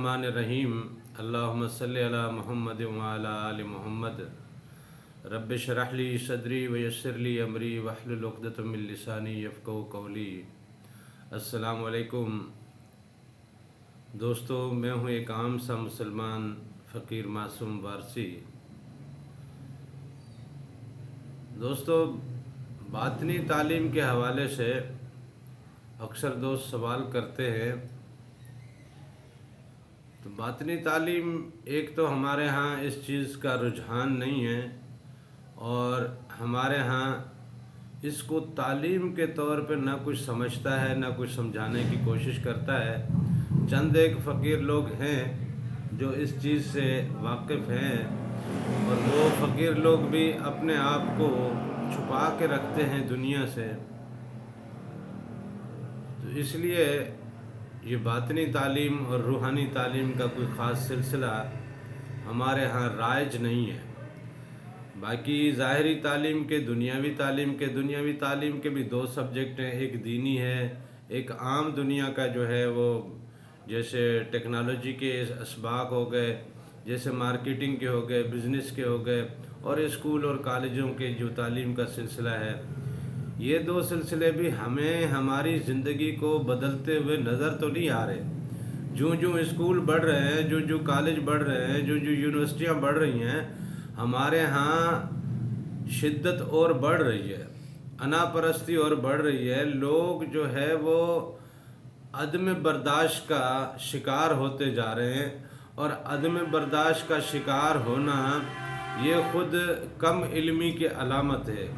बिस्मिल्लाहिर्रहमानिर्रहीम। अल्लाहुम्मा सल्लि अला मुहम्मद व अला आलि मुहम्मद। रब्बि इश्रह ली सदरी व यस्सिर ली अमरी वहलुल उक़दतम मिन लिसानी यफ़क़हू क़ौली। अस्सलामु अलैकुम दोस्तों, मैं हूँ एक आम सा मुसलमान फ़कीर मासूम वारसी। दोस्तों, बातनी तालीम के हवाले से अक्सर दोस्त सवाल करते हैं। तो बातनी तालीम एक तो हमारे यहाँ इस चीज़ का रुझान नहीं है और हमारे यहाँ इसको तालीम के तौर पे ना कुछ समझता है ना कुछ समझाने की कोशिश करता है। चंद एक फ़कीर लोग हैं जो इस चीज़ से वाकिफ़ हैं और वो फ़कीर लोग भी अपने आप को छुपा के रखते हैं दुनिया से। तो इसलिए ये बातनी तालीम और रूहानी तालीम का कोई ख़ास सिलसिला हमारे यहाँ राइज नहीं है। बाकी ज़ाहिरी तालीम के दुनियावी तालीम के भी दो सब्जेक्ट हैं, एक दीनी है, एक आम दुनिया का जो है वो जैसे टेक्नोलॉजी के असबाक हो गए, जैसे मार्केटिंग के हो गए, बिज़नेस के हो गए, और स्कूल और कॉलेजों के जो तालीम का सिलसिला है। ये दो सिलसिले भी हमें हमारी ज़िंदगी को बदलते हुए नज़र तो नहीं आ रहे। जो जो स्कूल बढ़ रहे हैं, जो जो कॉलेज बढ़ रहे हैं, जो जो यूनिवर्सिटियाँ बढ़ रही हैं, हमारे यहाँ शिद्दत और बढ़ रही है, अनापरस्ती और बढ़ रही है। लोग जो है वो अदम बर्दाश्त का शिकार होते जा रहे हैं और अदम बर्दाश्त का शिकार होना ये ख़ुद कम इल्मी की अलामत है।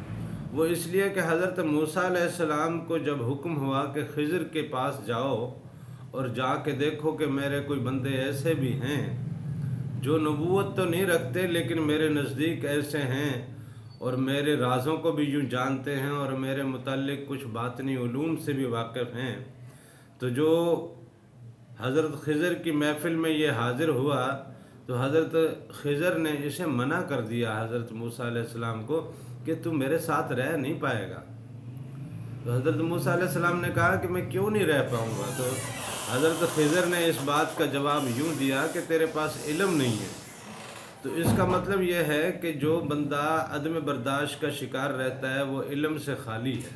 वो इसलिए कि हज़रत मूसा अलैहिस्सलाम को जब हुक्म हुआ कि खिज़र के पास जाओ और जाके देखो कि मेरे कोई बंदे ऐसे भी हैं जो नबूवत तो नहीं रखते लेकिन मेरे नज़दीक ऐसे हैं और मेरे राज़ों को भी यूँ जानते हैं और मेरे मुताल्लिक़ कुछ बातनी उलूम से भी वाकिफ़ हैं। तो जो हज़रत खिज़र की महफ़िल में ये हाज़िर हुआ तो हज़रत खिज़र ने इसे मना कर दिया हज़रत मूसा अलैहिस्सलाम को कि तू मेरे साथ रह नहीं पाएगा। तो हज़रत मूसा अलैहिस्सलाम ने कहा कि मैं क्यों नहीं रह पाऊँगा। तो हज़रत खिज़र ने इस बात का जवाब यूँ दिया कि तेरे पास इल्म नहीं है। तो इसका मतलब यह है कि जो बंदा अदम बर्दाश्त का शिकार रहता है वो इल्म से खाली है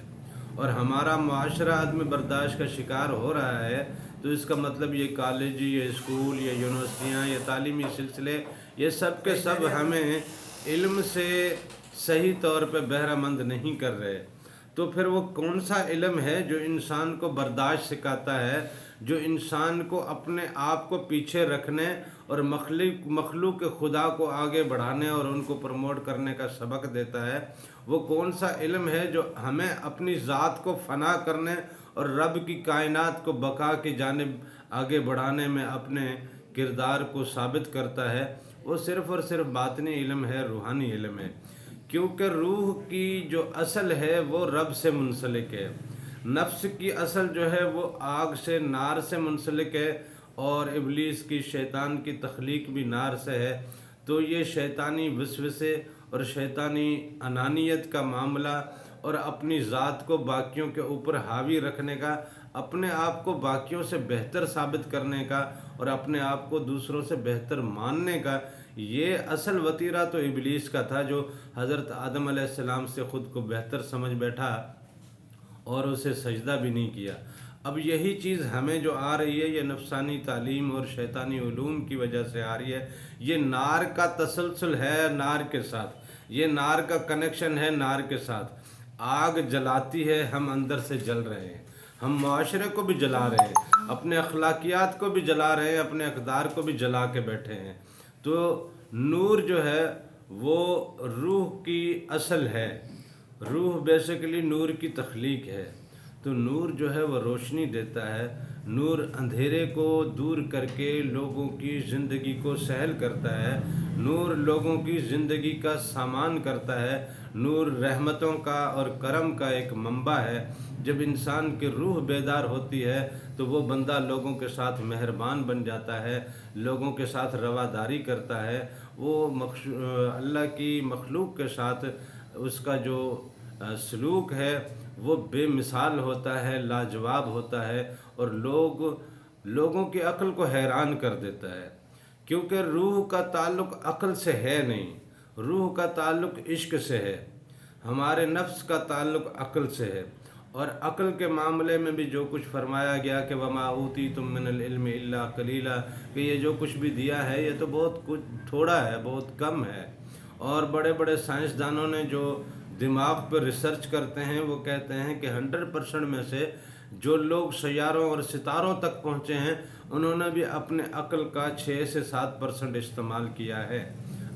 और हमारा मुआशरा अदम बर्दाश्त का शिकार हो रहा है। तो इसका मतलब ये कॉलेज, ये स्कूल, ये यूनिवर्सिटियाँ, ये तालीमी सिलसिले, ये सब के सब हमें इल्म से सही तौर पे बहरामंद नहीं कर रहे। तो फिर वो कौन सा इल्म है जो इंसान को बर्दाश्त सिखाता है, जो इंसान को अपने आप को पीछे रखने और मखलूक खुदा को आगे बढ़ाने और उनको प्रमोट करने का सबक देता है? वो कौन सा इल्म है जो हमें अपनी ज़ात को फ़ना करने और रब की कायनात को बका की जानिब आगे बढ़ाने में अपने किरदार को साबित करता है? वो सिर्फ़ और सिर्फ बातनी इल्म है, रूहानी इल्म है। क्योंकि रूह की जो असल है वो रब से मुंसलिक है। नफ्स की असल जो है वो आग से, नार से मुंसलिक है और इब्लीस की, शैतान की तख्लीक भी नार से है। तो ये शैतानी वसवसे और शैतानी अनानियत का मामला और अपनी ज़ात को बाकियों के ऊपर हावी रखने का, अपने आप को बाकियों से बेहतर साबित करने का और अपने आप को दूसरों से बेहतर मानने का, ये असल वतीरा तो इब्लीस का था जो हज़रत आदम अलैहिस्सलाम से ख़ुद को बेहतर समझ बैठा और उसे सजदा भी नहीं किया। अब यही चीज़ हमें जो आ रही है ये नफसानी तालीम और शैतानी उलूम की वजह से आ रही है। ये नार का तसलसल है नार के साथ, ये नार का कनेक्शन है नार के साथ। आग जलाती है, हम अंदर से जल रहे हैं, हम माशरे को भी जला रहे हैं, अपने अखलाकियात को भी जला रहे हैं, अपने अक़दार को भी जला के बैठे हैं। तो नूर जो है वो रूह की असल है। रूह बेसिकली नूर की तख्लीक है। तो नूर जो है वो रोशनी देता है। नूर अंधेरे को दूर करके लोगों की ज़िंदगी को सहल करता है। नूर लोगों की ज़िंदगी का सामान करता है। नूर रहमतों का और करम का एक मंबा है। जब इंसान की रूह बेदार होती है तो वो बंदा लोगों के साथ मेहरबान बन जाता है, लोगों के साथ रवादारी करता है। वो अल्लाह की मखलूक के साथ उसका जो सलूक है वो बेमिसाल होता है, लाजवाब होता है और लोग लोगों की अक्ल को हैरान कर देता है, क्योंकि रूह का ताल्लुक़ अक्ल से है नहीं, रूह का ताल्लुक़ इश्क से है, हमारे नफ्स का ताल्लुक़ अक्ल से है। और अक्ल के मामले में भी जो कुछ फरमाया गया कि वमा ऊतीतुम मिनल इल्मि इल्ला कलीला, कि ये जो कुछ भी दिया है ये तो बहुत कुछ थोड़ा है, बहुत कम है। और बड़े बड़े साइंसदानों ने जो दिमाग पर रिसर्च करते हैं वो कहते हैं कि 100% में से जो लोग सैयारों और सितारों तक पहुँचे हैं उन्होंने भी अपने अक्ल का 6 से 7% इस्तेमाल किया है।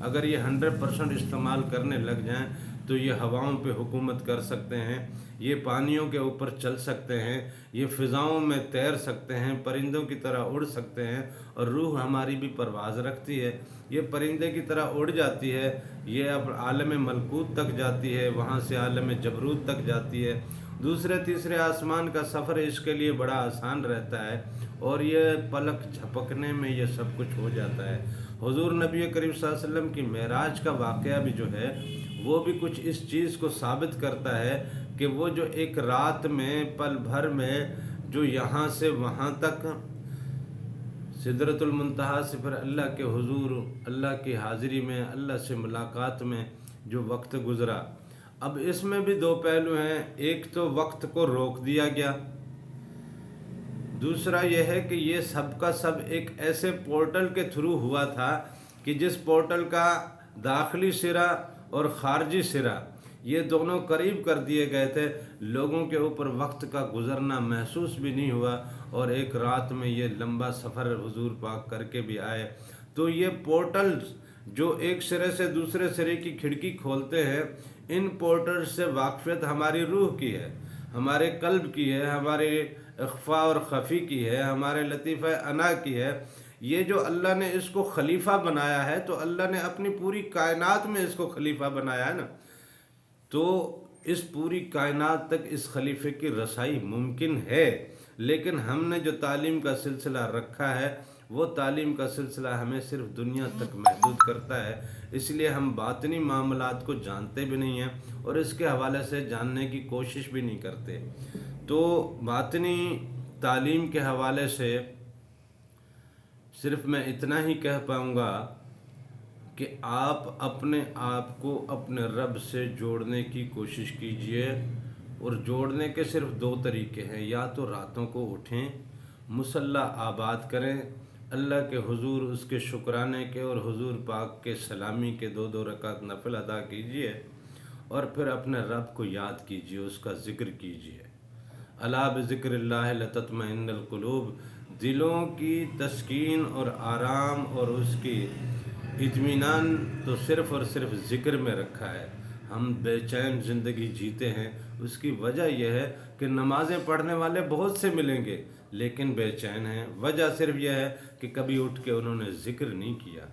अगर ये 100% इस्तेमाल करने लग जाएं तो ये हवाओं पे हुकूमत कर सकते हैं, ये पानियों के ऊपर चल सकते हैं, ये फ़िज़ाओं में तैर सकते हैं, परिंदों की तरह उड़ सकते हैं। और रूह हमारी भी परवाज़ रखती है, ये परिंदे की तरह उड़ जाती है, ये अब आलम मलकूत तक जाती है, वहाँ से आलम जबरूत तक जाती है। दूसरे तीसरे आसमान का सफ़र इसके लिए बड़ा आसान रहता है और ये पलक झपकने में ये सब कुछ हो जाता है। हुज़ूर नबी करीम सल्लल्लाहु अलैहि वसल्लम की मेराज का वाक़या भी जो है वो भी कुछ इस चीज़ को साबित करता है कि वो जो एक रात में पल भर में जो यहाँ से वहाँ तक सिदरतुल मुंतहा से फिर अल्लाह के हुजूर, अल्लाह की हाज़िरी में, अल्लाह से मुलाकात में जो वक्त गुज़रा, अब इसमें भी दो पहलू हैं। एक तो वक्त को रोक दिया गया, दूसरा यह है कि ये सब का सब एक ऐसे पोर्टल के थ्रू हुआ था कि जिस पोर्टल का दाखिली सिरा और ख़ारजी सिरा ये दोनों करीब कर दिए गए थे। लोगों के ऊपर वक्त का गुज़रना महसूस भी नहीं हुआ और एक रात में ये लंबा सफ़र हुजूर पाक करके भी आए। तो ये पोर्टल्स जो एक सिरे से दूसरे सिरे की खिड़की खोलते हैं, इन पोर्टल्स से वाक़फ़ियत हमारी रूह की है, हमारे कल्ब की है, हमारे इख्फ़ा और ख़फ़ी की है, हमारे लतीफ़ा अना की है। ये जो अल्लाह ने इसको खलीफा बनाया है तो अल्लाह ने अपनी पूरी कायनात में इसको खलीफा बनाया है ना, तो इस पूरी कायनात तक इस खलीफे की रसाई मुमकिन है। लेकिन हमने जो तालीम का सिलसिला रखा है वो तालीम का सिलसिला हमें सिर्फ दुनिया तक महदूद करता है, इसलिए हम बातनी मामलात को जानते भी नहीं हैं और इसके हवाले से जानने की कोशिश भी नहीं करते। तो बातनी तालीम के हवाले से सिर्फ मैं इतना ही कह पाऊँगा कि आप अपने आप को अपने रब से जोड़ने की कोशिश कीजिए। और जोड़ने के सिर्फ दो तरीके हैं, या तो रातों को उठें, मुसल्ला आबाद करें, अल्लाह के हुजूर उसके शुक्राने के और हुजूर पाक के सलामी के 2-2 रकात नफल अदा कीजिए और फिर अपने रब को याद कीजिए, उसका ज़िक्र कीजिए। अला बिज़िक्रिल्लाह लतत्मइन्नुल क़ुलूब, दिलों की तस्कीन और आराम और उसकी इत्मीनान तो सिर्फ़ और सिर्फ ज़िक्र में रखा है। हम बेचैन ज़िंदगी जीते हैं, उसकी वजह यह है कि नमाज़ें पढ़ने वाले बहुत से मिलेंगे लेकिन बेचैन हैं। वजह सिर्फ यह है कि कभी उठ के उन्होंने ज़िक्र नहीं किया,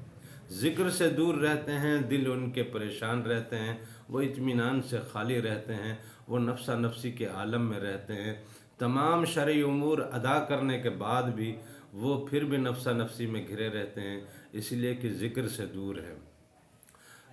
ज़िक्र से दूर रहते हैं, दिल उनके परेशान रहते हैं, वो इत्मीनान से खाली रहते हैं, वो नफ्सा नफ्सी के आलम में रहते हैं। तमाम शरई उमूर अदा करने के बाद भी वो फिर भी नफ्सा नफ्सी में घिरे रहते हैं, इसलिए कि ज़िक्र से दूर है।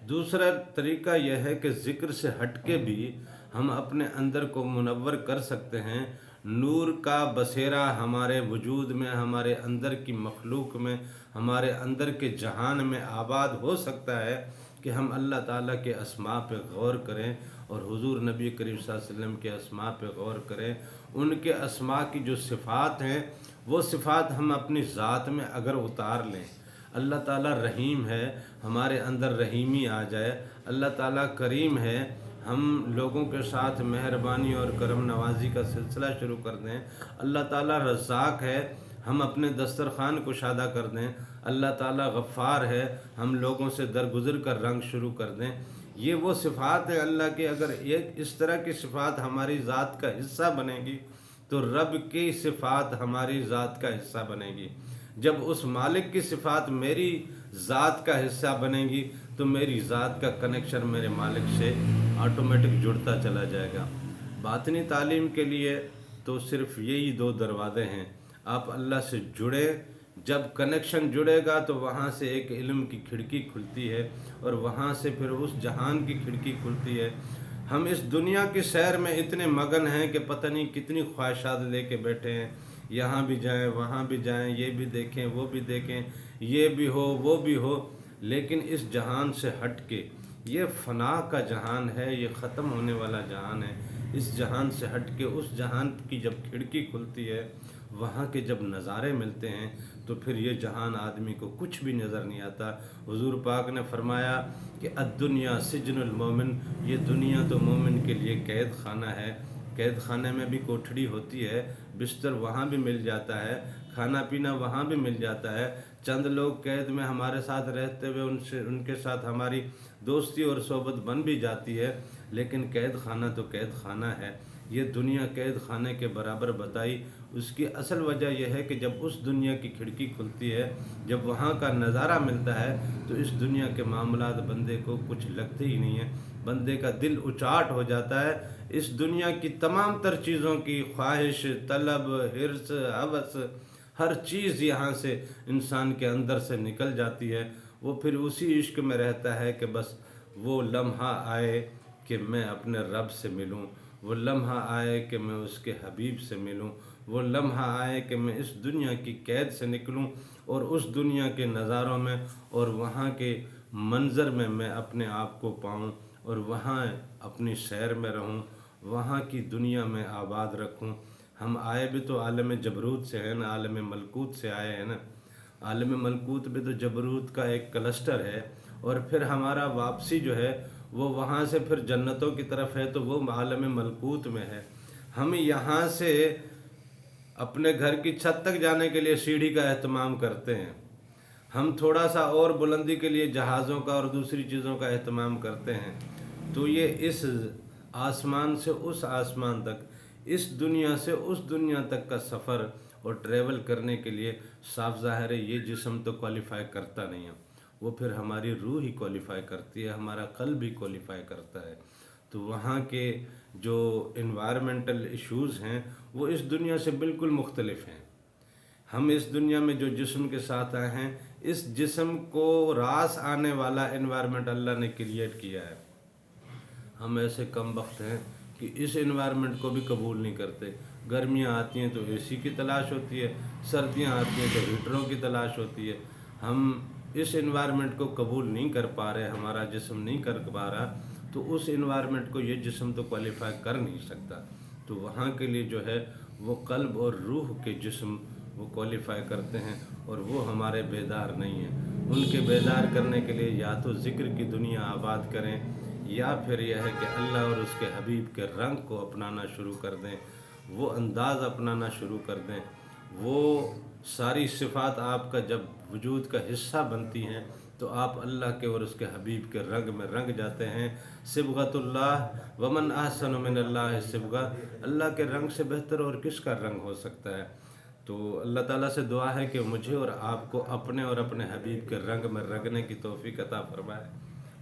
दूसरा तरीका यह है कि ज़िक्र से हट के भी हम अपने अंदर को मुनव्वर कर सकते हैं। नूर का बसेरा हमारे वजूद में, हमारे अंदर की मखलूक में, हमारे अंदर के जहान में आबाद हो सकता है कि हम अल्लाह ताला के अस्मा पे गौर करें और हुजूर नबी करीम सल्लल्लाहु अलैहि वसल्लम के अस्मा पे गौर करें। उनके अस्मा की जो सिफ़ात हैं वो सिफ़ात हम अपनी ज़ात में अगर उतार लें, अल्लाह ताला रहीम है, हमारे अंदर रहीमी आ जाए। अल्लाह ताला करीम है, हम लोगों के साथ मेहरबानी और करम नवाजी का सिलसिला शुरू कर दें। अल्लाह ताला रज़्ज़ाक़ है, हम अपने दस्तरखान कुशादा कर दें। अल्लाह ताला गफ़्फ़ार है, हम लोगों से दरगुज़र कर रंग शुरू कर दें। ये वो सिफ़ात है अल्लाह के। अगर एक इस तरह की सिफ़ात हमारी ज़ात का हिस्सा बनेगी तो रब की सिफ़ात हमारी ज़ात का हिस्सा बनेगी। जब उस मालिक की सिफ़ात मेरी ज़ात का हिस्सा बनेगी तो मेरी ज़ात का कनेक्शन मेरे मालिक से ऑटोमेटिक जुड़ता चला जाएगा। बातनी तालीम के लिए तो सिर्फ़ यही 2 दरवाज़े हैं, आप अल्लाह से जुड़े। जब कनेक्शन जुड़ेगा तो वहाँ से एक इल्म की खिड़की खुलती है और वहाँ से फिर उस जहान की खिड़की खुलती है। हम इस दुनिया की सैर में इतने मगन हैं कि पता नहीं कितनी ख्वाहिशात लेके बैठे हैं। यहाँ भी जाएं, वहाँ भी जाएं, ये भी देखें, वो भी देखें, ये भी हो, वो भी हो, लेकिन इस जहान से हट के, ये फ़ना का जहान है, ये ख़त्म होने वाला जहान है, इस जहान से हट के उस जहान की जब खिड़की खुलती है, वहाँ के जब नज़ारे मिलते हैं, तो फिर ये जहान आदमी को कुछ भी नज़र नहीं आता। हुजूर पाक ने फरमाया कि अद्दुनिया सिजनुल मोमिन, ये दुनिया तो मोमिन के लिए कैद खाना है। कैद खाने में भी कोठड़ी होती है, बिस्तर वहाँ भी मिल जाता है, खाना पीना वहाँ भी मिल जाता है। चंद लोग कैद में हमारे साथ रहते हुए उनके साथ हमारी दोस्ती और सोबत बन भी जाती है, लेकिन कैद खाना तो कैद खाना है। ये दुनिया कैद खाने के बराबर बताई। उसकी असल वजह यह है कि जब उस दुनिया की खिड़की खुलती है, जब वहाँ का नज़ारा मिलता है, तो इस दुनिया के मामलात बंदे को कुछ लगते ही नहीं है। बंदे का दिल उचाट हो जाता है। इस दुनिया की तमाम तर चीज़ों की ख्वाहिश, तलब, हिर्स, हवस, हर चीज़ यहाँ से इंसान के अंदर से निकल जाती है। वो फिर उसी इश्क में रहता है कि बस वो लम्हा आए कि मैं अपने रब से मिलूं, वो लम्हा आए कि मैं उसके हबीब से मिलूं, वो लम्हा आए कि मैं इस दुनिया की कैद से निकलूं और उस दुनिया के नज़ारों में और वहाँ के मंज़र में मैं अपने आप को पाऊं और वहाँ अपनी सैर में रहूं, वहाँ की दुनिया में आबाद रखूं। हम आए भी तो आलम जबरूत से हैं ना, आलम मलकूत से आए हैं ना। आलम मलकूत में तो जबरूत का एक क्लस्टर है, और फिर हमारा वापसी जो है वो वहाँ से फिर जन्नतों की तरफ है, तो वो आलम मलकूत में है। हम यहाँ से अपने घर की छत तक जाने के लिए सीढ़ी का एहतमाम करते हैं, हम थोड़ा सा और बुलंदी के लिए जहाज़ों का और दूसरी चीज़ों का एहतमाम करते हैं। तो ये इस आसमान से उस आसमान तक, इस दुनिया से उस दुनिया तक का सफ़र और ट्रैवल करने के लिए साफ ज़ाहिर है ये जिस्म तो क्वालिफ़ाई करता नहीं है, वो फिर हमारी रूह ही क्वालिफ़ाई करती है, हमारा क़ल्ब भी क्वालिफ़ाई करता है। तो वहाँ के जो इन्वायरमेंटल इश्यूज़ हैं वो इस दुनिया से बिल्कुल मुख्तलिफ हैं। हम इस दुनिया में जो जिस्म के साथ आए हैं, इस जिस्म को रास आने वाला एनवायरनमेंट अल्लाह ने क्रिएट किया है। हम ऐसे कम वक्त हैं कि इस एनवायरनमेंट को भी कबूल नहीं करते। गर्मियाँ आती हैं तो एसी की तलाश होती है, सर्दियाँ आती हैं तो हीटरों की तलाश होती है। हम इस एनवायरनमेंट को कबूल नहीं कर पा रहे, हमारा जिस्म नहीं कर पा रहा, तो उस एनवायरनमेंट को ये जिस्म तो क्वालिफाई कर नहीं सकता। तो वहाँ के लिए जो है वो क़ल्ब और रूह के जिस्म वो क्वालिफ़ाई करते हैं, और वो हमारे बेदार नहीं हैं। उनके बेदार करने के लिए या तो ज़िक्र की दुनिया आबाद करें, या फिर यह है कि अल्लाह और उसके हबीब के रंग को अपनाना शुरू कर दें, वो अंदाज़ अपनाना शुरू कर दें। वो सारी सिफ़ात आपका जब वजूद का हिस्सा बनती हैं तो आप अल्लाह के और उसके हबीब के रंग में रंग जाते हैं। सिबगतुल्लाह वमन अहसन मिनल्लाह सिबगा, अल्लाह के रंग से बेहतर और किसका रंग हो सकता है। तो अल्लाह ताला से दुआ है कि मुझे और आपको अपने और अपने हबीब के रंग में रंगने की तौफीक अता फरमाए।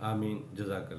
आमीन। जज़ाकल्लाह।